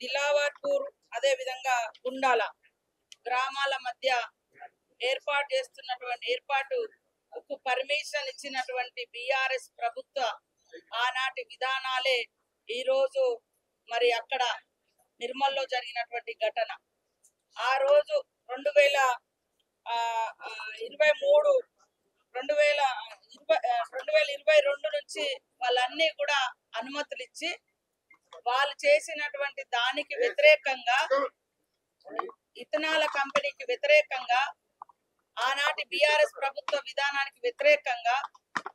దిలావర్పూర్ అదే విధంగా గుండాల గ్రామాల మధ్య ఏర్పాటుకు పర్మిషన్ ఇచ్చినటువంటి బీఆర్ఎస్ ప్రభుత్వ ఆనాటి విధానాలే ఈ రోజు మరి అక్కడ నిర్మల్లో జరిగినటువంటి ఘటన. ఆ రోజు 2022 నుంచి వాళ్ళన్నీ కూడా అనుమతులు ఇచ్చి వాళ్ళు చేసినటువంటి దానికి వ్యతిరేకంగా ఇథనాల కంపెనీకి వ్యతిరేకంగా ఆనాటి బీఆర్ఎస్ ప్రభుత్వ విధానానికి వ్యతిరేకంగా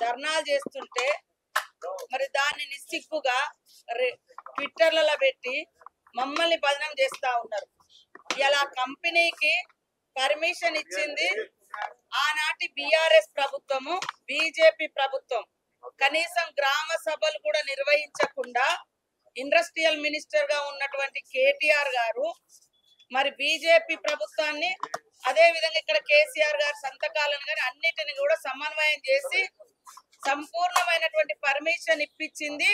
ధర్నాలు చేస్తుంటే మరి దాన్ని నిస్సిగ్గుగా ట్విట్టర్లలో పెట్టి మమ్మల్ని బదనం చేస్తా ఉన్నారు. ఇలా కంపెనీకి పర్మిషన్ ఇచ్చింది ఆనాటి బీఆర్ఎస్ ప్రభుత్వము, బీజేపీ ప్రభుత్వం. కనీసం గ్రామ సభలు కూడా నిర్వహించకుండా ఇండస్ట్రియల్ మినిస్టర్ గా ఉన్నటువంటి కేటీఆర్ గారు మరి బీజేపీ ప్రభుత్వాన్ని అదే విధంగా ఇక్కడ కేసీఆర్ గారి సంతకాలను గాని అన్నిటిని కూడా సమన్వయం చేసి సంపూర్ణమైనటువంటి పర్మిషన్ ఇప్పించింది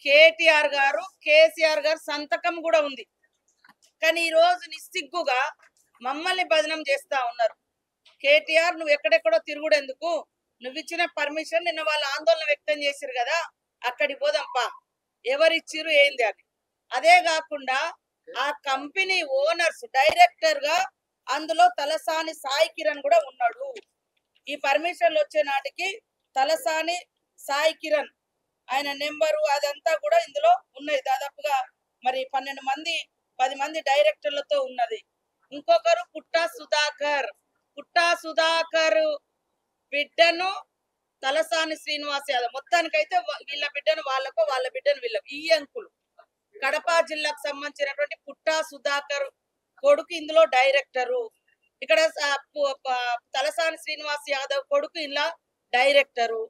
కేటీఆర్ గారు. కేసీఆర్ గారు సంతకం కూడా ఉంది. కానీ ఈ రోజు నిస్సిగ్గుగా మమ్మల్ని బదనం చేస్తా ఉన్నారు. కేటీఆర్ నువ్వు ఎక్కడెక్కడో తిరుగుడెందుకు, నువ్వు ఇచ్చిన పర్మిషన్ నిన్న వాళ్ళు ఆందోళన వ్యక్తం చేసిరు కదా, అక్కడికి పోదాంపా, ఎవరిచ్చిరు ఏంది అని. అదే కాకుండా ఆ కంపెనీ ఓనర్స్ డైరెక్టర్ గా అందులో తలసాని సాయి కిరణ్ కూడా ఉన్నాడు. ఈ పర్మిషన్లు వచ్చే నాటికి తలసాని సాయి కిరణ్ ఆయన నెంబరు అదంతా కూడా ఇందులో ఉన్నది. దాదాపుగా మరి 10 మంది డైరెక్టర్లతో ఉన్నది. ఇంకొకరు పుట్టా సుధాకర్ బిడ్డను తలసాని శ్రీనివాస్ యాదవ్. మొత్తానికైతే వీళ్ళ బిడ్డను వాళ్ళకు, వాళ్ళ బిడ్డను వీళ్ళకు. ఈ అంకులు కడప జిల్లాకు సంబంధించినటువంటి పుట్టా సుధాకర్ కొడుకు ఇందులో డైరెక్టరు. ఇక్కడ తలసాని శ్రీనివాస్ యాదవ్ కొడుకు ఇలా డైరెక్టరు.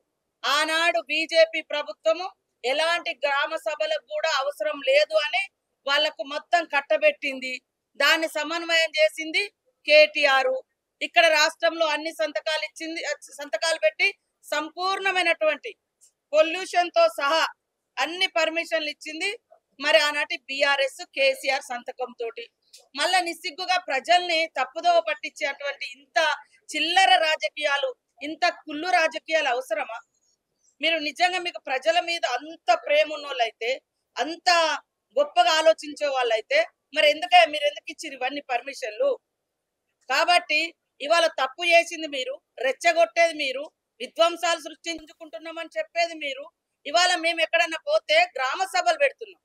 ఆనాడు బీజేపీ ప్రభుత్వము ఎలాంటి గ్రామ సభలకు కూడా అవసరం లేదు అని వాళ్లకు మొత్తం కట్టబెట్టింది. దాన్ని సమన్వయం చేసింది కేటీఆర్. ఇక్కడ రాష్ట్రంలో అన్ని సంతకాలు పెట్టి సంపూర్ణమైనటువంటి పొల్యూషన్ తో సహా అన్ని పర్మిషన్లు ఇచ్చింది మరి ఆనాటి బీఆర్ఎస్ కేసీఆర్ సంతకం తోటి. మళ్ళా నిస్సిగ్గుగా ప్రజల్ని తప్పుదోవ పట్టించేటువంటి ఇంత చిల్లర రాజకీయాలు, ఇంత కుళ్ళు రాజకీయాలు అవసరమా? మీరు నిజంగా మీకు ప్రజల మీద అంత ప్రేమ ఉన్నోళ్ళైతే, అంత గొప్పగా ఆలోచించే వాళ్ళైతే మరి మీరు ఎందుకు ఇచ్చిరు ఇవన్నీ పర్మిషన్లు? కాబట్టి ఇవాళ తప్పు చేసింది మీరు, రెచ్చగొట్టేది మీరు, విధ్వంసాలు సృష్టించుకుంటున్నామని చెప్పేది మీరు. ఇవాళ మేము ఎక్కడన్నా పోతే గ్రామ సభలు పెడుతున్నాం.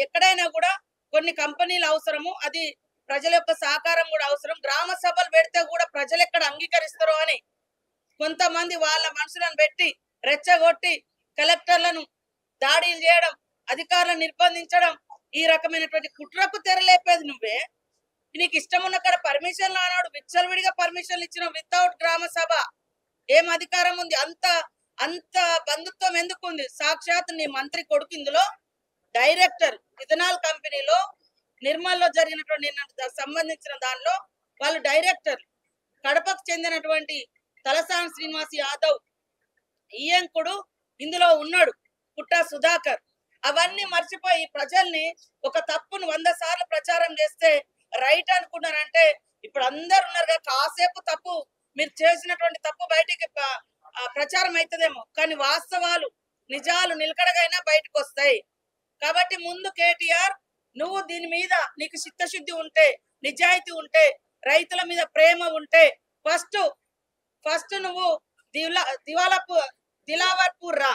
ఎక్కడైనా కూడా కొన్ని కంపెనీలు అవసరము, అది ప్రజల యొక్క సహకారం కూడా అవసరం. గ్రామ సభలు పెడితే కూడా ప్రజలు ఎక్కడ అంగీకరిస్తారో అని కొంతమంది వాళ్ళ మనుషులను పెట్టి రెచ్చగొట్టి కలెక్టర్లను దాడులు చేయడం, అధికారులను నిర్బంధించడం, ఈ రకమైనటువంటి కుట్రకు తెరలేపేది నువ్వే. నీకు ఇష్టం ఉన్న కాడ పర్మిషన్లు ఆనాడు విచ్చలవిడిగా పర్మిషన్లు ఇచ్చిన వితౌట్ గ్రామ సభ. ఏం అధికారం ఉంది? అంత బంధుత్వం ఎందుకు ఉంది? సాక్షాత్ నీ మంత్రి కొడుకు ఇందులో డైరెక్టర్. ఇథనాల్ కంపెనీలో నిర్మల్లో జరిగినటువంటి సంబంధించిన దానిలో వాళ్ళు డైరెక్టర్. కడపకు చెందినటువంటి తలసాని శ్రీనివాస్ యాదవ్ ఈయంకుడు ఇందులో ఉన్నాడు, పుట్టా సుధాకర్. అవన్నీ మర్చిపోయి ప్రజల్ని ఒక తప్పును 100 సార్లు ప్రచారం చేస్తే రైట్ అనుకున్నారంటే ఇప్పుడు అందరు ఉన్నారు. కాసేపు తప్పు మీరు చేసినటువంటి తప్పు బయటికి ప్రచారం అవుతుందేమో, కానీ వాస్తవాలు నిజాలు నిలకడగైనా బయటకు వస్తాయి. కాబట్టి ముందు కేటీఆర్, నువ్వు దీని మీద నీకు చిత్తశుద్ధి ఉంటే, నిజాయితీ ఉంటే, రైతుల మీద ప్రేమ ఉంటే ఫస్ట్ నువ్వు దిలావర్పూర్ రా,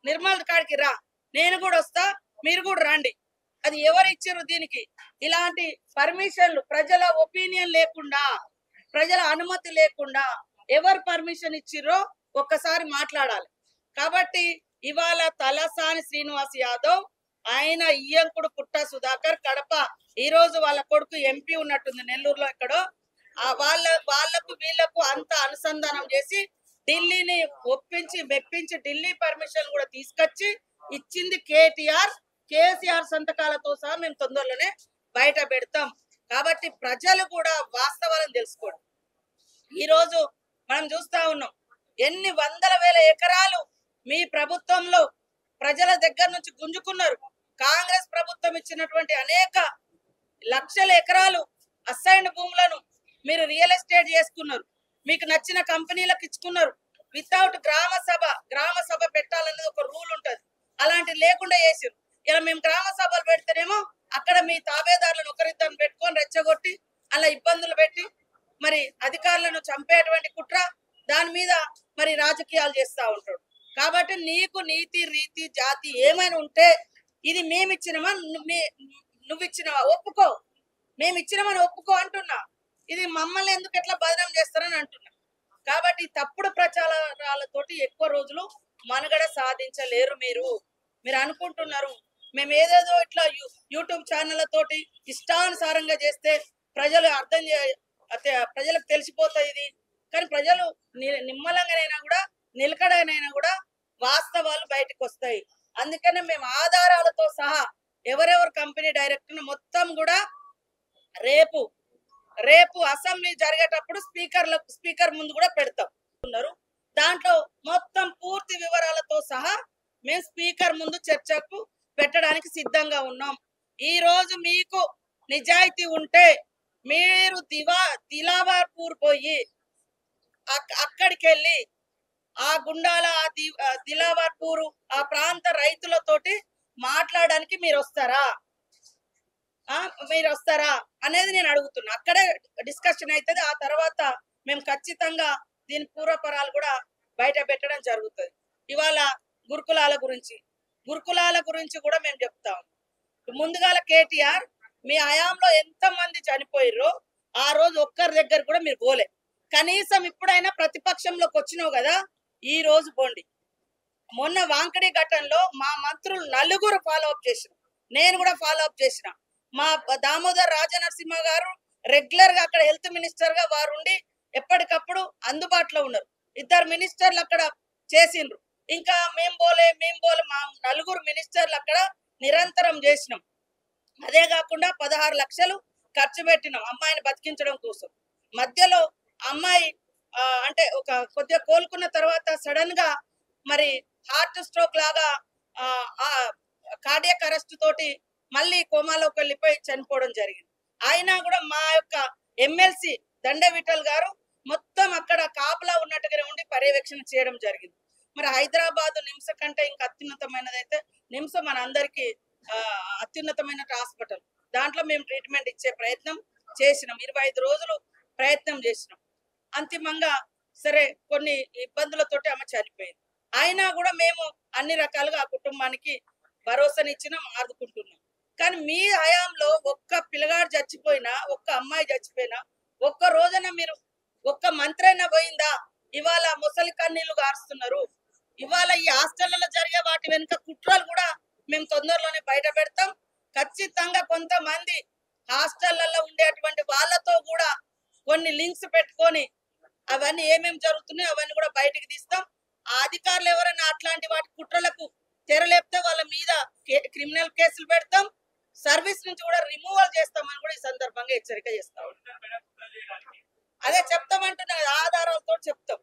నిర్మల్ కాడికి రా, నేను కూడా వస్తా, మీరు కూడా రండి. అది ఎవరు ఇచ్చారు దీనికి? ఇలాంటి పర్మిషన్లు ప్రజల ఒపీనియన్ లేకుండా, ప్రజల అనుమతి లేకుండా ఎవరు పర్మిషన్ ఇచ్చిర్రో ఒక్కసారి మాట్లాడాలి. కాబట్టి ఇవాళ తలసాని శ్రీనివాస్ యాదవ్, ఆయన ఈయంకుడు పుట్టా సుధాకర్ కడప, ఈ రోజు వాళ్ళ కొడుకు ఎంపీ ఉన్నట్టుంది నెల్లూరులో ఎక్కడో, వాళ్ళకు వీళ్లకు అంత అనుసంధానం చేసి ఢిల్లీని ఒప్పించి మెప్పించి ఢిల్లీ పర్మిషన్ కూడా తీసుకొచ్చి ఇచ్చింది కేసీఆర్ సంతకాలతో సహా మేము తొందరలోనే బయట పెడతాం. కాబట్టి ప్రజలు కూడా వాస్తవాలను తెలుసుకోండి. ఈ రోజు మనం చూస్తా ఉన్నాం ఎన్ని వందల వేల ఎకరాలు మీ ప్రభుత్వంలో ప్రజల దగ్గర నుంచి గుంజుకున్నారు. కాంగ్రెస్ ప్రభుత్వం ఇచ్చినటువంటి అనేక లక్షల ఎకరాలు అసైన్డ్ భూములను మీరు రియల్ ఎస్టేట్ చేసుకున్నారు, మీకు నచ్చిన కంపెనీలకు ఇచ్చుకున్నారు. వితౌట్ గ్రామ సభ పెట్టాలనేది ఒక రూల్ ఉంటది, అలాంటి లేకుండా చేసారు. ఇలా మేము గ్రామ సభలు పెడితేనేమో అక్కడ మీ తాబేదారులను ఒకరిద్దరిని పెట్టుకొని రెచ్చగొట్టి అలా ఇబ్బందులు పెట్టి మరి అధికారులను చంపేటువంటి కుట్ర, దాని మీద మరి రాజకీయాలు చేస్తా ఉంటాడు. కాబట్టి నీకు నీతి రీతి జాతి ఏమైనా ఉంటే ఇది మేమిచ్చినమా నువ్వు ఇచ్చినవా ఒప్పుకో, మేము ఇచ్చినమని ఒప్పుకో అంటున్నా. ఇది మమ్మల్ని ఎందుకు ఎట్లా బదనం చేస్తారని అంటున్నా. కాబట్టి తప్పుడు ప్రచారాలతోటి ఎక్కువ రోజులు మనుగడ సాధించలేరు. మీరు అనుకుంటున్నారు మేము ఏదేదో ఇట్లా యూట్యూబ్ ఛానళ్లతోటి ఇష్టానుసారంగా చేస్తే ప్రజలు ప్రజలకు తెలిసిపోతాయి ఇది. కానీ ప్రజలు నిమ్మలంగానైనా కూడా నిలకడైనా కూడా వాస్తవాలు బయటకు వస్తాయి. అందుకనే మేము ఆధారాలతో సహా ఎవరెవరు కంపెనీ డైరెక్టర్ మొత్తం కూడా రేపు అసెంబ్లీ జరిగేటప్పుడు స్పీకర్ ముందు కూడా పెడతాం. దాంట్లో మొత్తం పూర్తి వివరాలతో సహా మేము స్పీకర్ ముందు చర్చకు పెట్టడానికి సిద్ధంగా ఉన్నాం. ఈ రోజు మీకు నిజాయితీ ఉంటే మీరు దిలావర్పూర్ పోయి అక్కడికి వెళ్ళి ఆ గుండాల దిలావర్పూర్ ఆ ప్రాంత రైతులతోటి మాట్లాడడానికి మీరు వస్తారా అనేది నేను అడుగుతున్నా. అక్కడే డిస్కషన్ అవుతుంది. ఆ తర్వాత మేము ఖచ్చితంగా దీని పూర్వపరాలు కూడా బయట పెట్టడం జరుగుతుంది. ఇవాళ గురుకులాల గురించి కూడా మేము చెప్తాం. ముందుగాల కేటీఆర్ మీ హయాంలో ఎంత మంది చనిపోయారో ఆ రోజు ఒక్కరి దగ్గర కూడా మీరు పోలే. కనీసం ఇప్పుడైనా ప్రతిపక్షంలోకి వచ్చినావు కదా, ఈ రోజు పోండి. మొన్న వాంకడి ఘటనలో మా మంత్రులు నలుగురు ఫాలో అప్ చేసిన, నేను కూడా ఫాలో అప్ చేసిన. మా దామోదర్ రాజనరసింహ గారు రెగ్యులర్ గా అక్కడ హెల్త్ మినిస్టర్ గా వారు ఉండి ఎప్పటికప్పుడు అందుబాటులో ఉన్నారు. ఇద్దరు మినిస్టర్లు అక్కడ చేసిండ్రు. ఇంకా మేం పోలే మా నలుగురు మినిస్టర్లు అక్కడ నిరంతరం చేసినాం. అదే కాకుండా 16 లక్షలు ఖర్చు పెట్టినాం అమ్మాయిని బతికించడం కోసం. మధ్యలో అమ్మాయి అంటే ఒక కొద్దిగా కోలుకున్న తర్వాత సడన్ గా మరి హార్ట్ స్ట్రోక్ లాగా కార్డియాక్ అరెస్ట్ తోటి మళ్ళీ కోమాలోకి వెళ్ళిపోయి చనిపోవడం జరిగింది. అయినా కూడా మా యొక్క ఎమ్మెల్సీ దండ విఠల్ గారు మొత్తం అక్కడ కాపలా ఉన్నట్టుగానే ఉండి పర్యవేక్షణ చేయడం జరిగింది. మరి హైదరాబాద్ నిమ్స్ కంటే ఇంకా అత్యున్నతమైనది అయితే నిమ్స్ మన అందరికి అత్యున్నతమైన హాస్పిటల్. దాంట్లో మేము ట్రీట్మెంట్ ఇచ్చే ప్రయత్నం చేసినాం. 25 రోజులు ప్రయత్నం చేసినాం. అంతిమంగా సరే కొన్ని ఇబ్బందులతోటి ఆమె చనిపోయింది. అయినా కూడా మేము అన్ని రకాలుగా ఆ కుటుంబానికి భరోసానిచ్చినాం, ఆదుకుంటున్నాం. కానీ మీ హయాంలో ఒక్క పిల్లగాడు చచ్చిపోయినా, ఒక్క అమ్మాయి చచ్చిపోయినా, ఒక్క రోజున మీరు ఒక్క మంత్రి అయినా పోయిందా? ఇవాళ ముసలి కన్నీళ్లు గారుస్తున్నారు. ఇవాళ ఈ హాస్టళ్లలో జరిగే వాటి వెనుక కుట్రలు కూడా మేము తొందరలోనే బయట పెడతాం. ఖచ్చితంగా కొంతమంది హాస్టళ్లలో ఉండేటువంటి వాళ్ళతో కూడా కొన్ని లింక్స్ పెట్టుకొని అవన్నీ ఏమేమి జరుగుతున్నాయో అవన్నీ కూడా బయటికి తీస్తాం. ఆ అధికారులు ఎవరైనా అట్లాంటి వాటి కుట్రలకు తెరలేపితే వాళ్ళ మీద క్రిమినల్ కేసులు పెడతాం, సర్వీస్ నుంచి కూడా రిమూవల్ చేస్తామని కూడా ఈ సందర్భంగా హెచ్చరిక చేస్తాం. అదే చెప్తామంటున్నా, ఆధారాలతో చెప్తాం.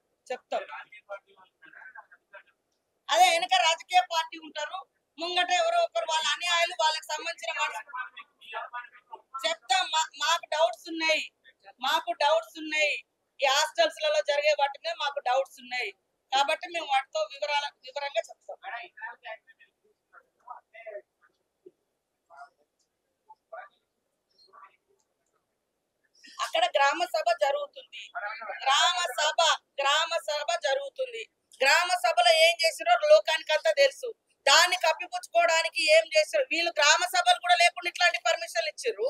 అదే వెనక రాజకీయ పార్టీ ఉంటారు, ముంగట ఎవరో ఒకరు వాళ్ళ అన్యాయాలు వాళ్ళకి సంబంధించిన చెప్తాం. మాకు డౌట్స్ ఉన్నాయి ఈ హాస్టల్స్ లలో జరిగే వాటి మీద మాకు డౌట్స్ ఉన్నాయి. కాబట్టి మేము వాటితో వివరంగా చెప్తాం. అక్కడ గ్రామ సభ జరుగుతుంది. గ్రామ సభలో ఏం చేసిరో లోకానికి అంతా తెలుసు. దాన్ని కప్పిపుచ్చుకోవడానికి ఏం చేశారు వీళ్ళు? గ్రామ సభలు కూడా లేకుండా ఇట్లాంటి పర్మిషన్లు ఇచ్చారు.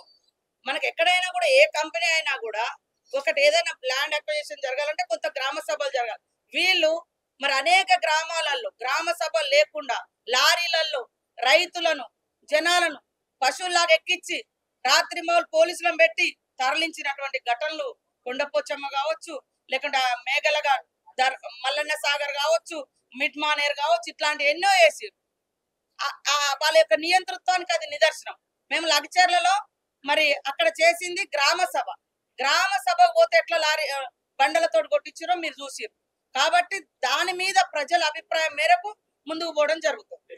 మనకి ఎక్కడైనా కూడా ఏ కంపెనీ అయినా కూడా ఒకటి ఏదైనా ల్యాండ్ అక్విజిషన్ జరగాలంటే కొంత గ్రామ సభలు జరగాలి. వీళ్ళు మరి అనేక గ్రామాలలో గ్రామ సభలు లేకుండా లారీలలో రైతులను జనాలను పశువుల్లాగా ఎక్కించి రాత్రి మౌలు పోలీసులను పెట్టి తరలించినటువంటి ఘటనలు కొండపోచమ్మ కావచ్చు, లేకుంటే మేఘలగా మల్లన్న సాగర్ కావచ్చు, మిడ్ మానేర్ కావచ్చు, ఇట్లాంటి ఎన్నో వేసి వాళ్ళ యొక్క నియంతృత్వానికి అది నిదర్శనం. మేము లగచర్లలో మరి అక్కడ చేసింది గ్రామ సభ పోతే ఎట్లా లారీ బండలతో కొట్టించారో మీరు చూసారు. కాబట్టి దాని మీద ప్రజల అభిప్రాయం మేరకు ముందుకు పోవడం జరుగుతుంది.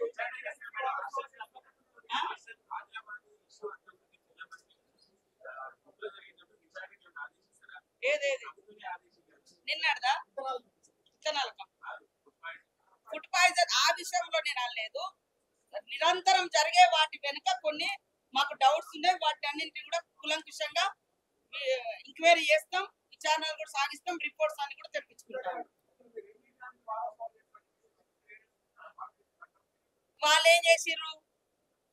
ఏదేది నిన్నడదా విత్తనాల ఫుడ్ పాయిజన్ ఆ విషయంలో నేను అనలేదు. నిరంతరం జరిగే వాటి వెనుక కొన్ని మాకు డౌట్స్ ఉన్నాయి. వాటి అన్నింటినీ కూడా కులంకుషంగా ఎంక్వైరీ చేస్తాం, విచారణలు కూడా సాగిస్తాం, రిపోర్ట్స్ అన్ని కూడా తెప్పించుకుంటాం. వాళ్ళు ఏం చేసిర్రు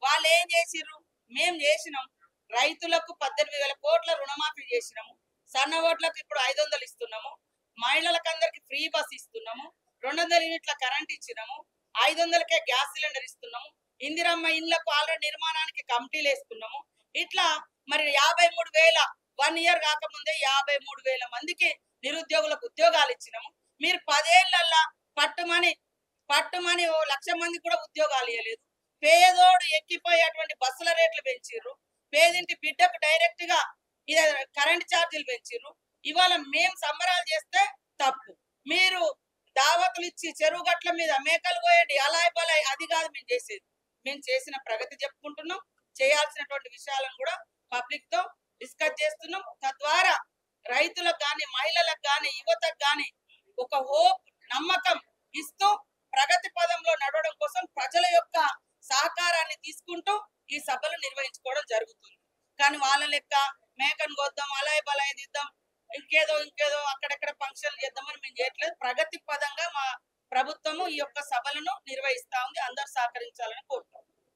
వాళ్ళు ఏం చేసిర్రు మేము చేసినాం. రైతులకు 18,000 కోట్ల రుణమాఫీ చేసినాము. సన్న ఓట్లకు ఇప్పుడు 500 ఇస్తున్నాము. మహిళలకు అందరికి ఫ్రీ బస్ ఇస్తున్నాము. 200 యూనిట్ల కరెంట్ ఇచ్చినాము. 500కే గ్యాస్ సిలిండర్ ఇస్తున్నాము. ఇందిరమ్మ ఇళ్లకు ఆల్రెడీ నిర్మాణానికి కమిటీలు వేసుకున్నాము. ఇట్లా మరి 53,000 1 ఇయర్ కాకముందే 53,000 మందికి నిరుద్యోగులకు ఉద్యోగాలు ఇచ్చినాము. మీరు 10 ఏళ్లల్లా పట్టుమని పట్టుమని 1,00,000 మందికి కూడా ఉద్యోగాలు ఇవ్వలేదు. పేదోడు ఎక్కిపోయేటువంటి బస్సుల రేట్లు పెంచిర్రు. పేదింటి బిడ్డకు డైరెక్ట్ గా ఇది కరెంట్ ఛార్జీలు పెంచిర్రు. ఇవాళ మేము సంబరాలు చేస్తే తప్పు, మీరు దావతులు ఇచ్చి చెరువు గట్ల మీద మేకలు పోయండి అలాయ్ బలాయ్, అది కాదు మేము చేసేది. మేము చేసిన ప్రగతి చెప్పుకుంటున్నాం, చేయాల్సినటువంటి విషయాలను కూడా పబ్లిక్ తో డిస్కస్ చేస్తున్నాం. తద్వారా రైతులకు గాని, మహిళలకు గాని, యువతకు గాని ఒక హోప్, నమ్మకం ఇస్తూ ప్రగతి పదంలో నడవడం కోసం ప్రజల యొక్క సహకారాన్ని తీసుకుంటూ ఈ సభలు నిర్వహించుకోవడం జరుగుతుంది. కానీ వాళ్ళ లెక్క మేకను కొద్దాం, అలాయ్ బలాయ్ దిద్దాం, ఇంకేదో అక్కడెక్కడ ఫంక్షన్లు చేద్దామని మేము చేయట్లేదు. ప్రగతి పదంగా మా ప్రభుత్వము ఈ యొక్క సభలను నిర్వహిస్తా ఉంది. అందరూ సహకరించాలని కోరుతాం.